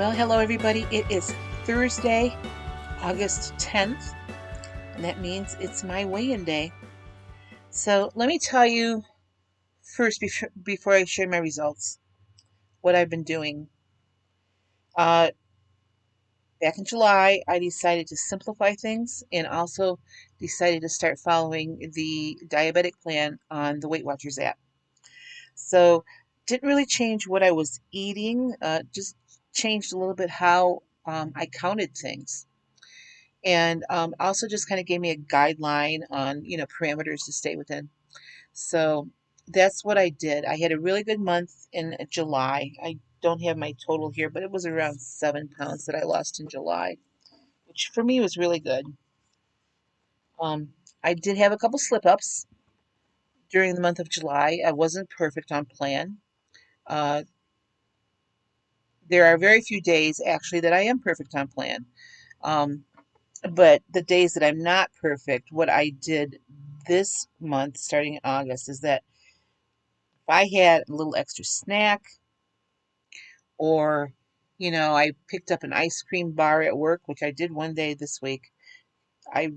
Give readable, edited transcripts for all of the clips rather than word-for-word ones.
Well, hello everybody. It is Thursday, August 10th, and that means it's my weigh-in day. So let me tell you first, before I share my results, what I've been doing. Uh, Back in July, I decided to simplify things and also decided to start following the diabetic plan on the Weight Watchers app. So didn't really change what I was eating, just changed a little bit how I counted things. And also just kind of gave me a guideline on parameters to stay within. So that's what I did. I had a really good month in July. I don't have my total here, but it was around 7 pounds that I lost in July, which for me was really good. um, I did have a couple slip ups during the month of July. I wasn't perfect on plan. uh, there are very few days actually that I am perfect on plan. um, But the days that I'm not perfect, what I did this month, starting in August, is that if I had a little extra snack or, I picked up an ice cream bar at work, which I did one day this week, I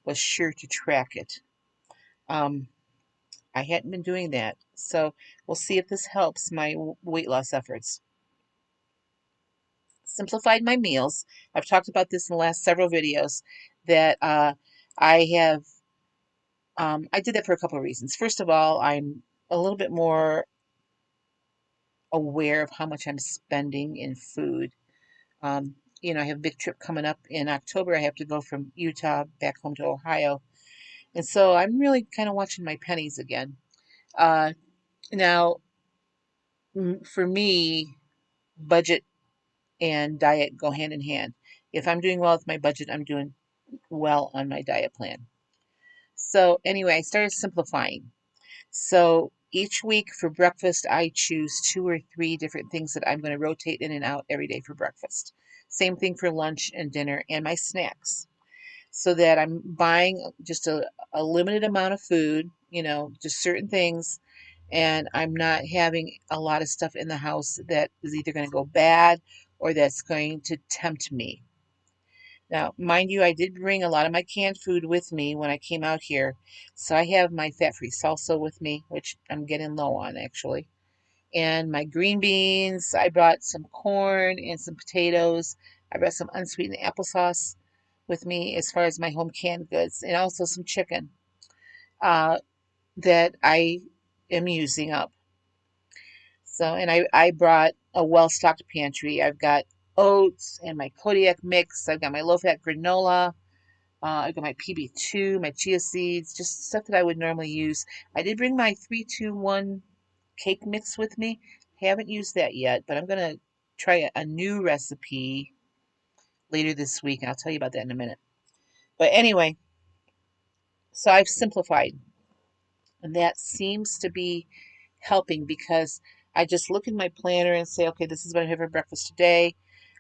was sure to track it. Um, I hadn't been doing that. So we'll see if this helps my weight loss efforts. Simplified my meals. I've talked about this in the last several videos that I have I did that for a couple of reasons. First of all, I'm a little bit more aware of how much I'm spending in food. I have a big trip coming up in October. I have to go from Utah back home to Ohio. And so I'm really kind of watching my pennies again. Uh, now, for me, budget and diet go hand in hand. If I'm doing well with my budget, I'm doing well on my diet plan. So, anyway, I started simplifying. So each week for breakfast, I choose 2 or 3 different things that I'm going to rotate in and out every day for breakfast. Same thing for lunch and dinner and my snacks. So that I'm buying just a limited amount of food, just certain things, and I'm not having a lot of stuff in the house that is either going to go bad or that's going to tempt me. Now, mind you, I did bring a lot of my canned food with me when I came out here. So I have my fat-free salsa with me, which I'm getting low on actually. And my green beans. I brought some corn and some potatoes. I brought some unsweetened applesauce with me as far as my home canned goods, and also some chicken uh, that I am using up. So, and I brought a well-stocked pantry. I've got oats and my Kodiak mix. I've got my low-fat granola. I've got my PB2, my chia seeds, just stuff that I would normally use. I did bring my 3-2-1 cake mix with me. Haven't used that yet, but I'm going to try a new recipe later this week, and I'll tell you about that in a minute. But anyway, so I've simplified, and that seems to be helping because I just look in my planner and say, okay, this is what I have for breakfast today.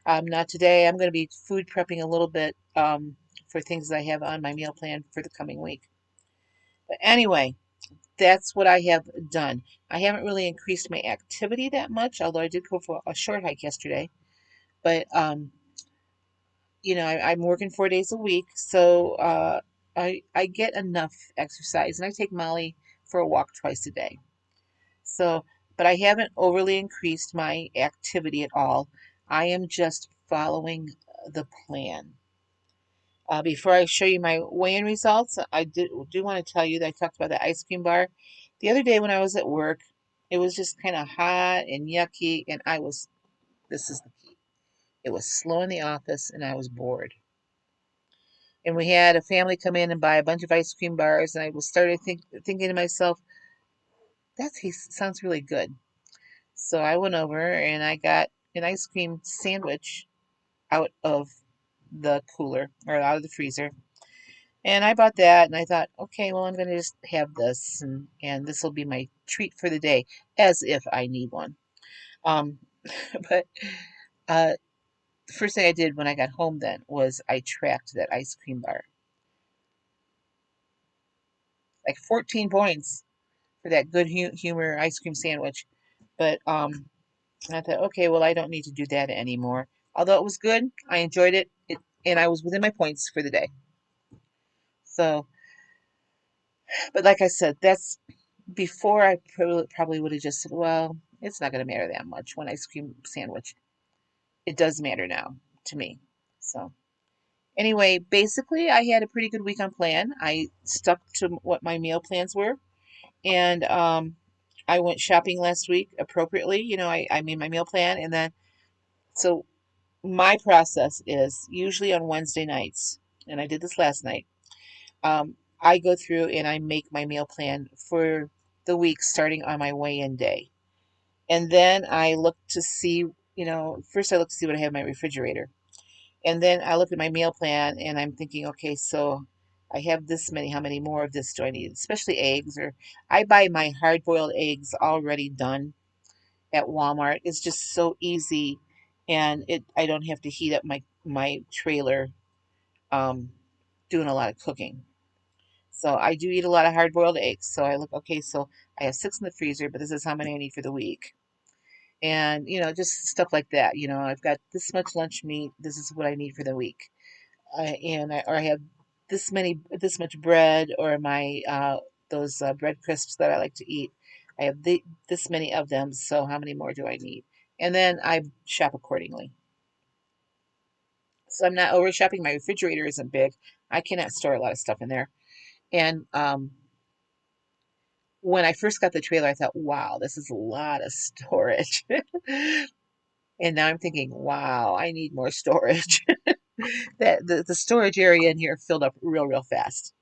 Not today. I'm going to be food prepping a little bit for things that I have on my meal plan for the coming week. But anyway, that's what I have done. I haven't really increased my activity that much, although I did go for a short hike yesterday. But I'm working 4 days a week, so I get enough exercise, and I take Molly for a walk twice a day. So, but I haven't overly increased my activity at all. I am just following the plan. Before I show you my weigh-in results, I do want to tell you that I talked about the ice cream bar. The other day when I was at work, it was just kind of hot and yucky, and this is the key, it was slow in the office, and I was bored. And we had a family come in and buy a bunch of ice cream bars, and I was started thinking to myself, sounds really good. So I went over and I got an ice cream sandwich out of the cooler or out of the freezer. And I bought that and I thought, okay, well, I'm going to just have this and this will be my treat for the day, as if I need one. Um, but uh, the first thing I did when I got home then was I tracked that ice cream bar. Like 14 points for that good humor ice cream sandwich. But I thought, okay, well, I don't need to do that anymore. Although it was good, I enjoyed it, and I was within my points for the day. So, but like I said, that's before I probably would have just said, well, it's not going to matter that much. One ice cream sandwich. It does matter now to me. So, anyway, basically, I had a pretty good week on plan. I stuck to what my meal plans were, and I went shopping last week appropriately. I made my meal plan, and then so my process is usually on Wednesday nights, and I did this last night. I go through and I make my meal plan for the week starting on my weigh-in day. And then I look to see, first I look to see what I have in my refrigerator. And then I look at my meal plan and I'm thinking, okay, so I have this many. How many more of this do I need? Especially eggs, or I buy my hard boiled eggs already done at Walmart. It's just so easy, and I don't have to heat up my trailer um, doing a lot of cooking. So I do eat a lot of hard boiled eggs. So I look, okay, so I have six in the freezer, but this is how many I need for the week. And, just stuff like that. I've got this much lunch meat. This is what I need for the week. Or I have this much bread, or my those bread crisps that I like to eat. I have this many of them. So how many more do I need? And then I shop accordingly. So I'm not over shopping. My refrigerator isn't big. I cannot store a lot of stuff in there. And when I first got the trailer, I thought, wow, this is a lot of storage. And now I'm thinking, wow, I need more storage. The storage area in here filled up real, real fast.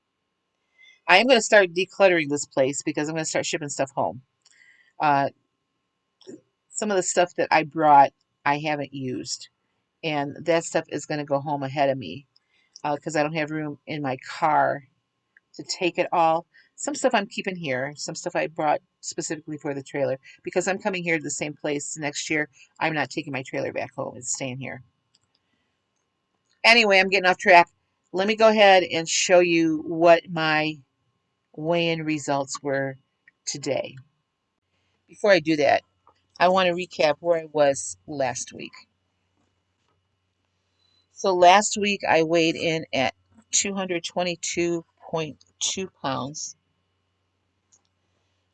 I am going to start decluttering this place because I'm going to start shipping stuff home. Uh, some of the stuff that I brought, I haven't used. And that stuff is going to go home ahead of me because I don't have room in my car to take it all. Some stuff I'm keeping here. Some stuff I brought specifically for the trailer. Because I'm coming here to the same place next year, I'm not taking my trailer back home. It's staying here. Anyway, I'm getting off track. Let me go ahead and show you what my weigh-in results were today. Before I do that, I want to recap where I was last week. So last week I weighed in at 222.2 pounds,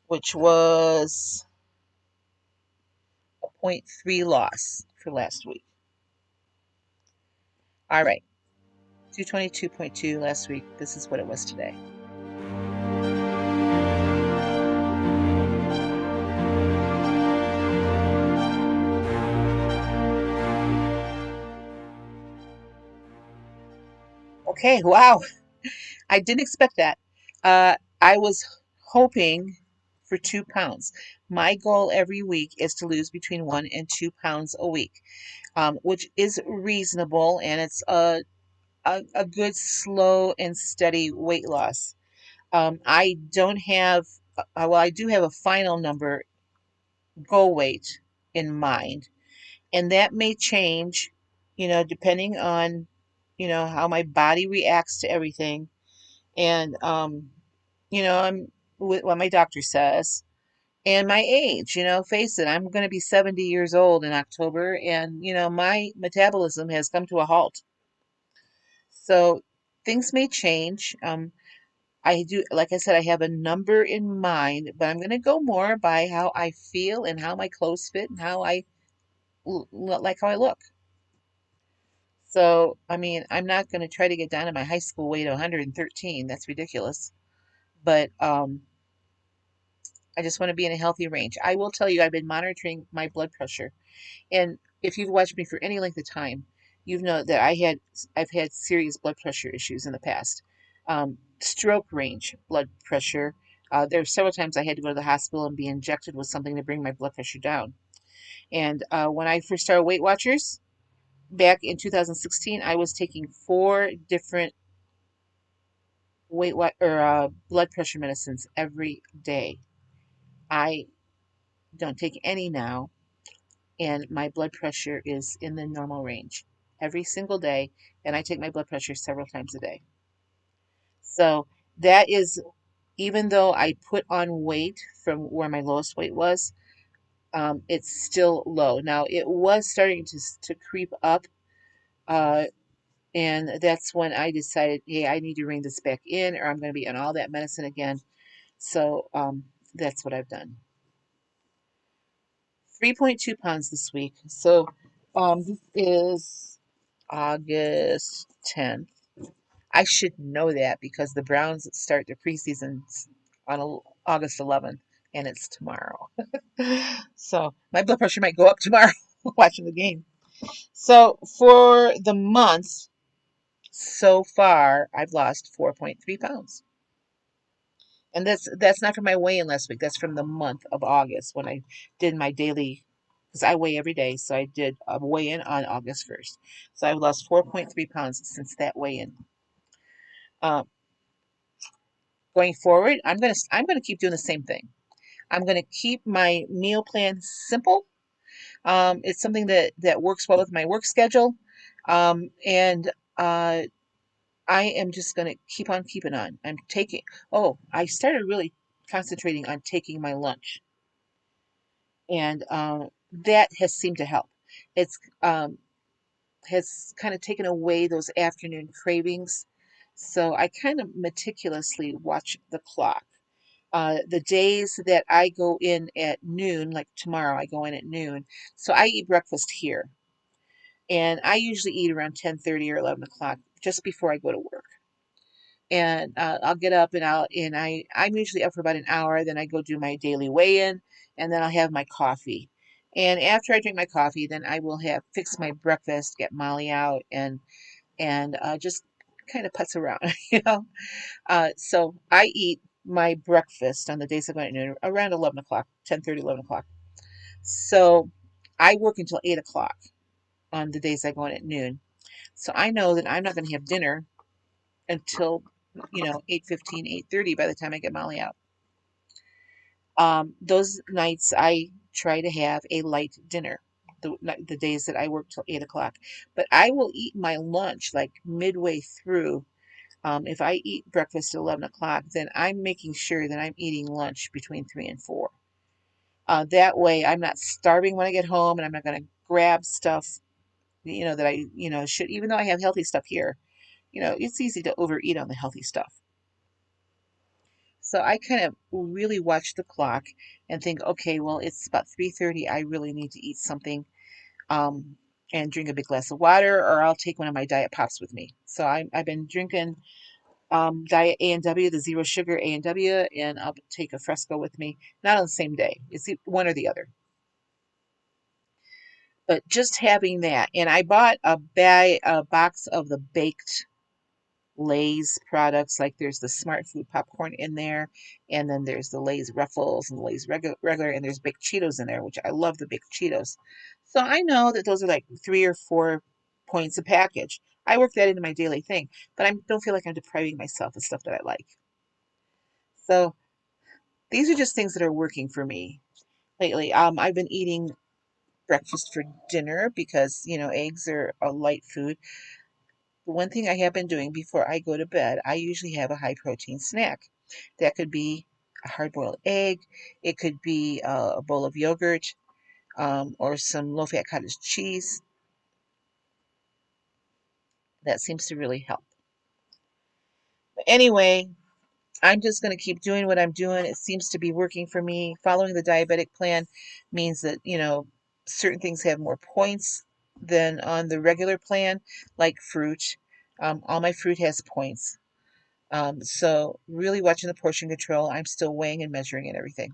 which was a zero point 0.3 loss for last week. All right, 222.2 last week. This is what it was today. Okay, wow. I didn't expect that. I was hoping for 2 pounds. My goal every week is to lose between 1 and 2 pounds a week, which is reasonable, and it's a good, slow, and steady weight loss. I don't have, well, I do have a final number, goal weight in mind, and that may change, depending on, how my body reacts to everything, and I'm with what my doctor says, and my age. Face it, I'm going to be 70 years old in October, and my metabolism has come to a halt. So things may change. I do, like I said, I have a number in mind, but I'm going to go more by how I feel and how my clothes fit and how I like how I look. So, I mean, I'm not going to try to get down to my high school weight of 113. That's ridiculous. But I just want to be in a healthy range. I will tell you, I've been monitoring my blood pressure. And if you've watched me for any length of time, you know that I've had serious blood pressure issues in the past. Stroke range blood pressure. There were several times I had to go to the hospital and be injected with something to bring my blood pressure down. And when I first started Weight Watchers back in 2016, I was taking four different blood pressure medicines every day. I don't take any now, and my blood pressure is in the normal range every single day, and I take my blood pressure several times a day. So that is, even though I put on weight from where my lowest weight was, it's still low. Now it was starting to creep up, uh, and that's when I decided, hey, I need to ring this back in, or I'm going to be on all that medicine again. So that's what I've done. 3.2 pounds this week. So this is August 10th. I should know that because the Browns start their preseason on August 11th, and it's tomorrow. So my blood pressure might go up tomorrow watching the game. So for the month so far, I've lost 4.3 pounds. And that's not from my weigh-in last week. That's from the month of August when I did my daily, because I weigh every day. So I did a weigh-in on August 1st. So I've lost 4.3 pounds since that weigh-in. Um, Going forward, I'm gonna keep doing the same thing. I'm gonna keep my meal plan simple. It's something that works well with my work schedule, and I am just gonna keep on keeping on. I'm taking. Oh, I started really concentrating on taking my lunch, and that has seemed to help. It's has kind of taken away those afternoon cravings. So I kind of meticulously watch the clock. The days that I go in at noon, like tomorrow, I go in at noon. So I eat breakfast here, and I usually eat around 10:30 or 11 o'clock, just before I go to work. And I'll get up and I'm usually up for about an hour. Then I go do my daily weigh-in, and then I'll have my coffee. And after I drink my coffee, then I will have fix my breakfast, get Molly out, and just kind of putz around, you know. So I eat my breakfast on the days I go at noon around 11 o'clock, 10:30, 11 o'clock. So I work until 8 o'clock on the days I go in at noon. So I know that I'm not going to have dinner until 8:15, 8:30 by the time I get Molly out. Those nights I try to have a light dinner. The days that I work till 8 o'clock, but I will eat my lunch like midway through. If I eat breakfast at 11 o'clock, then I'm making sure that I'm eating lunch between 3 and 4. That way, I'm not starving when I get home, and I'm not going to grab stuff, that I, should. Even though I have healthy stuff here, it's easy to overeat on the healthy stuff. So I kind of really watch the clock and think, okay, well, it's about 3:30. I really need to eat something, um, and drink a big glass of water, or I'll take one of my diet pops with me. So I've been drinking diet A&W, the zero sugar A&W, and I'll take a Fresco with me. Not on the same day. It's one or the other. But just having that, and I bought a box of the baked Lay's products. Like there's the Smart Food popcorn in there, and then there's the Lay's Ruffles and the Lay's regular, and there's baked Cheetos in there, which I love the baked Cheetos. So I know that those are like 3 or 4 points a package. I work that into my daily thing, but I don't feel like I'm depriving myself of stuff that I like. So these are just things that are working for me lately. I've been eating breakfast for dinner because, eggs are a light food. The one thing I have been doing before I go to bed, I usually have a high protein snack. That could be a hard boiled egg, it could be a bowl of yogurt, or some low fat cottage cheese. That seems to really help. But anyway, I'm just going to keep doing what I'm doing. It seems to be working for me. Following the diabetic plan means that, certain things have more points than on the regular plan, like fruit. All my fruit has points. So really watching the portion control. I'm still weighing and measuring and everything.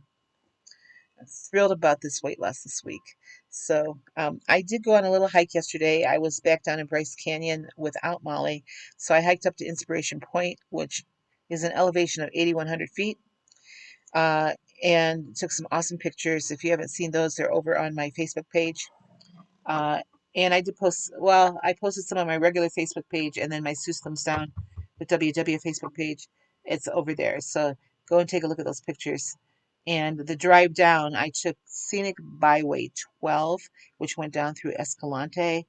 I'm thrilled about this weight loss this week. So I did go on a little hike yesterday. I was back down in Bryce Canyon without Molly. So I hiked up to Inspiration Point, which is an elevation of 8,100 feet, uh, and took some awesome pictures. If you haven't seen those, they're over on my Facebook page. Uh, and I did post, well, I posted some on my regular Facebook page, and then my sueslimsdown with WW Facebook page. It's over there. So go and take a look at those pictures. And the drive down, I took Scenic Byway 12, which went down through Escalante.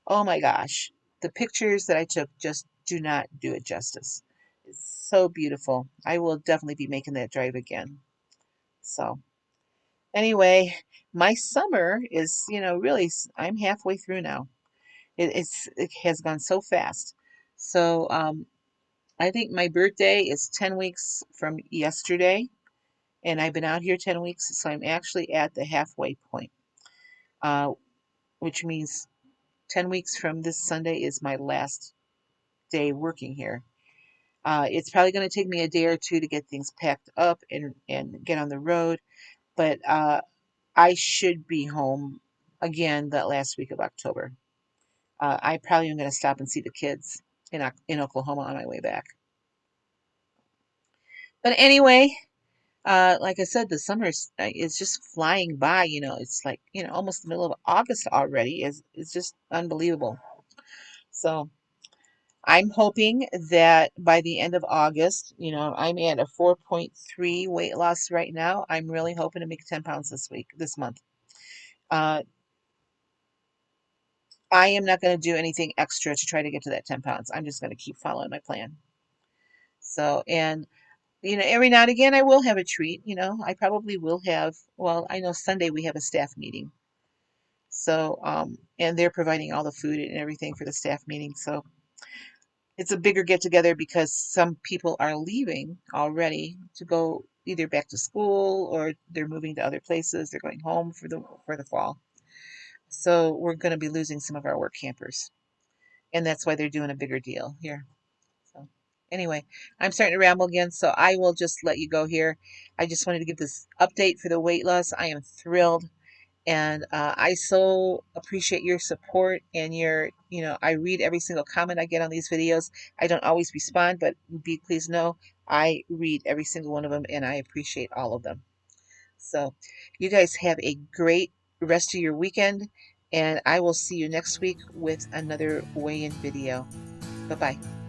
Oh my gosh. The pictures that I took just do not do it justice. It's so beautiful. I will definitely be making that drive again. So Anyway, my summer is, really, I'm halfway through now. It has gone so fast. So I think my birthday is 10 weeks from yesterday, and I've been out here 10 weeks, so I'm actually at the halfway point, uh, which means 10 weeks from this Sunday is my last day working here. It's probably going to take me a day or two to get things packed up and get on the road, but I should be home again that last week of October. I probably am going to stop and see the kids in Oklahoma on my way back. But anyway, like I said, the summer is just flying by. It's like almost the middle of August already. Is just unbelievable. So I'm hoping that by the end of August, I'm at a 4.3 weight loss right now. I'm really hoping to make 10 pounds this month. Uh, I am not going to do anything extra to try to get to that 10 pounds. I'm just going to keep following my plan. So, and every now and again, I will have a treat. I probably will have, well, I know Sunday we have a staff meeting. So, and they're providing all the food and everything for the staff meeting. So it's a bigger get together because some people are leaving already to go either back to school or they're moving to other places. They're going home for the fall. So we're going to be losing some of our work campers. And that's why they're doing a bigger deal here. So anyway, I'm starting to ramble again, so I will just let you go here. I just wanted to give this update for the weight loss. I am thrilled, and I so appreciate your support and I read every single comment I get on these videos. I don't always respond, but please know I read every single one of them, and I appreciate all of them. So you guys have a great rest of your weekend, and I will see you next week with another weigh-in video. Bye-bye.